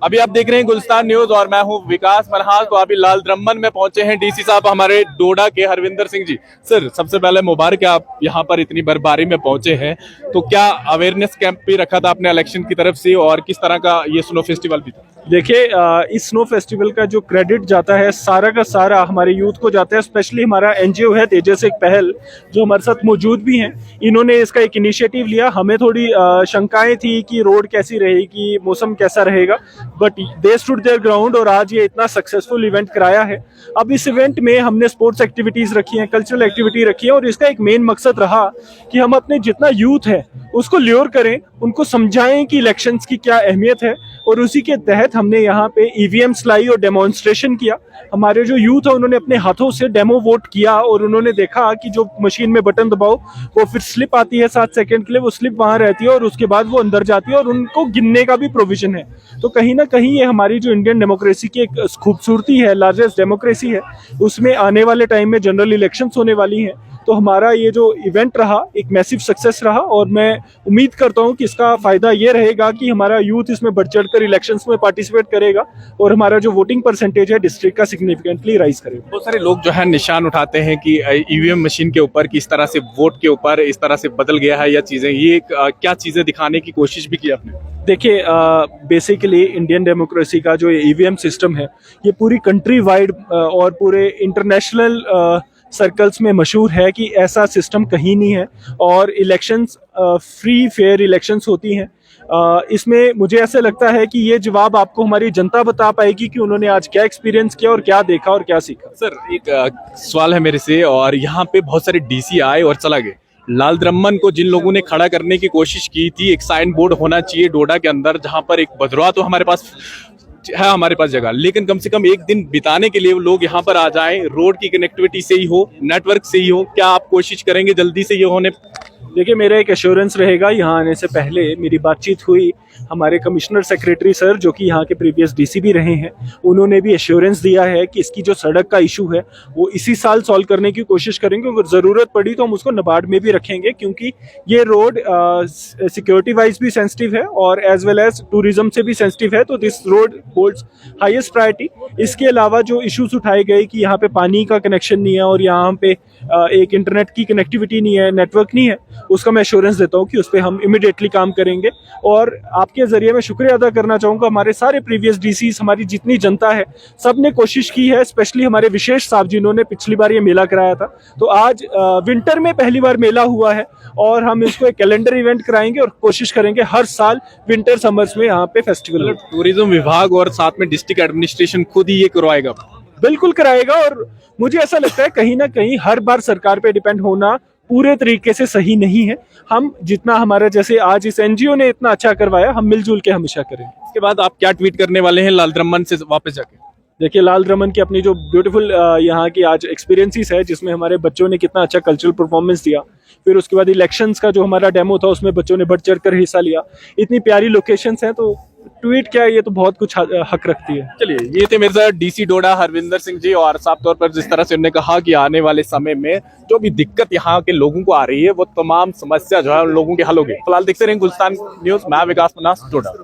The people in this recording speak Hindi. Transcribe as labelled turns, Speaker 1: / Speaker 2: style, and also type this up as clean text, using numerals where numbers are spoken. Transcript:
Speaker 1: अभी आप देख रहे हैं गुलिस्तान न्यूज और मैं हूं विकास मनहास। तो अभी लाल द्रम्मन में पहुंचे हैं डीसी साहब हमारे डोडा के हरविंदर सिंह जी। सर, सबसे पहले मुबारक है, आप यहां पर इतनी बर्फबारी में पहुंचे हैं। तो क्या अवेयरनेस कैंप भी रखा था आपने इलेक्शन की तरफ से, और किस तरह का ये स्नो फेस्टिवल भी था?
Speaker 2: देखिए, इस स्नो फेस्टिवल का जो क्रेडिट जाता है सारा का सारा हमारे यूथ को जाता है। स्पेशली हमारा एनजीओ है तेजस एक पहल, जो हमारे साथ मौजूद भी हैं। इन्होंने इसका एक इनिशिएटिव लिया। हमें थोड़ी शंकाएं थी कि रोड कैसी रहेगी, मौसम कैसा रहेगा, but they stood their ground और आज ये इतना सक्सेसफुल इवेंट कराया है। अब इस इवेंट में हमने स्पोर्ट्स एक्टिविटीज रखी हैं, कल्चरल एक्टिविटी रखी है, और इसका एक मेन मकसद रहा कि हम अपने जितना यूथ है उसको ल्योर करें, उनको समझाएं कि इलेक्शंस की क्या अहमियत है। और उसी के तहत हमने यहाँ पे ईवीएम्स लाई और डेमोन्स्ट्रेशन किया। हमारे जो यूथ है उन्होंने अपने हाथों से डेमो वोट किया और उन्होंने देखा कि जो मशीन में बटन दबाओ वो फिर स्लिप आती है 7 सेकंड के लिए, वो स्लिप वहां रहती है और उसके बाद वो अंदर जाती है और उनको गिनने का भी प्रोविजन है। तो कहीं ना कहीं ये हमारी जो इंडियन डेमोक्रेसी की एक खूबसूरती है, लार्जेस्ट डेमोक्रेसी है, उसमें आने वाले टाइम में जनरल इलेक्शंस होने वाली हैं। तो हमारा ये जो इवेंट रहा एक मैसिव सक्सेस रहा, और मैं उम्मीद करता हूं कि इसका फायदा ये रहेगा कि हमारा यूथ इसमें बढ़ चढ़कर इलेक्शंस में पार्टिसिपेट करेगा और हमारा जो वोटिंग परसेंटेज है डिस्ट्रिक्ट का सिग्निफिकेंटली राइज करेगा।
Speaker 1: बहुत सारे लोग जो है निशान उठाते हैं कि ईवीएम मशीन के ऊपर किस तरह से वोट के ऊपर इस तरह से बदल गया है या चीजें, ये क्या चीजें दिखाने की कोशिश भी की आपने?
Speaker 2: देखिए, बेसिकली इंडियन डेमोक्रेसी का जो ईवीएम सिस्टम है ये पूरी कंट्री वाइड और पूरे इंटरनेशनल सर्कल्स में मशहूर है कि ऐसा सिस्टम कहीं नहीं है। और इलेक्शंस फ्री फेयर इलेक्शंस होती हैं। इसमें मुझे ऐसा लगता है कि ये जवाब आपको हमारी जनता बता पाएगी कि उन्होंने आज क्या एक्सपीरियंस किया और क्या देखा और क्या सीखा।
Speaker 1: सर, एक सवाल है मेरे से, और यहाँ पे बहुत सारे डीसी आए और चला गए। लाल द्रम्मन को जिन लोगों ने खड़ा करने की कोशिश की थी, एक साइन बोर्ड होना चाहिए डोडा के अंदर जहां पर एक भद्रवा तो हमारे पास है, हमारे पास जगह, लेकिन कम से कम एक दिन बिताने के लिए लोग यहाँ पर आ जाएं, रोड की कनेक्टिविटी से ही हो, नेटवर्क से ही हो। क्या आप कोशिश करेंगे जल्दी से ये होने?
Speaker 2: देखिए, मेरा एक एश्योरेंस रहेगा। यहाँ आने से पहले मेरी बातचीत हुई हमारे कमिश्नर सेक्रेटरी सर, जो कि यहाँ के प्रीवियस डीसी भी रहे हैं, उन्होंने भी एश्योरेंस दिया है कि इसकी जो सड़क का इशू है वो इसी साल सॉल्व करने की कोशिश करेंगे। अगर ज़रूरत पड़ी तो हम उसको नबार्ड में भी रखेंगे, क्योंकि ये रोड सिक्योरिटी वाइज भी सेंसिटिव है और एज वेल एज टूरिज्म से भी सेंसिटिव है। तो this road holds highest priority. इसके अलावा जो इश्यूज उठाए गए कि यहाँ पे पानी का कनेक्शन नहीं है और यहाँ पे एक इंटरनेट की कनेक्टिविटी नहीं है, नेटवर्क नहीं है, उसका मैं एश्योरेंस देता हूँ कि उस पर हम इमिडिएटली काम करेंगे। और आपके जरिए मैं शुक्रिया अदा करना चाहूँगा हमारे सारे प्रीवियस डीसीज, हमारी जितनी जनता है, सब ने कोशिश की है। स्पेशली हमारे विशेष साहब जिन्होंने पिछली बार ये मेला कराया था। तो आज विंटर में पहली बार मेला हुआ है और हम इसको एक कैलेंडर इवेंट कराएंगे और कोशिश करेंगे हर साल विंटर समर्स में यहाँ पे फेस्टिवल।
Speaker 1: टूरिज्म विभाग और साथ में डिस्ट्रिक्ट एडमिनिस्ट्रेशन खुद ही ये करवाएगा?
Speaker 2: बिल्कुल कराएगा। और मुझे ऐसा लगता है कहीं ना कहीं हर बार सरकार पे डिपेंड होना पूरे तरीके से सही नहीं है। हम जितना हमारा, जैसे आज इस एनजीओ ने इतना अच्छा करवाया, हम मिलजुल के हमेशा करें।
Speaker 1: इसके बाद आप क्या ट्वीट करने वाले हैं लाल द्रम्मन से वापस जाके?
Speaker 2: देखिए, लाल द्रम्मन की अपनी जो ब्यूटीफुल यहाँ की आज एक्सपीरियंसेस है, जिसमें हमारे बच्चों ने कितना अच्छा कल्चरल परफॉर्मेंस दिया। फिर उसके बाद इलेक्शंस का जो हमारा डेमो था उसमें बच्चों ने बढ़ चढ़ कर हिस्सा लिया। इतनी प्यारी लोकेशंस हैं, तो ट्वीट क्या है, ये तो बहुत कुछ हक रखती है।
Speaker 1: चलिए, ये थे मेरे साथ डीसी डोडा हरविंदर सिंह जी, और साफ तौर पर जिस तरह से उन्होंने कहा कि आने वाले समय में जो भी दिक्कत यहाँ के लोगों को आ रही है वो तमाम समस्या जो है उन लोगों के हल हो गए। फिलहाल देखते रहें गुलिस्तान न्यूज। मैं विकास मनास, डोडा।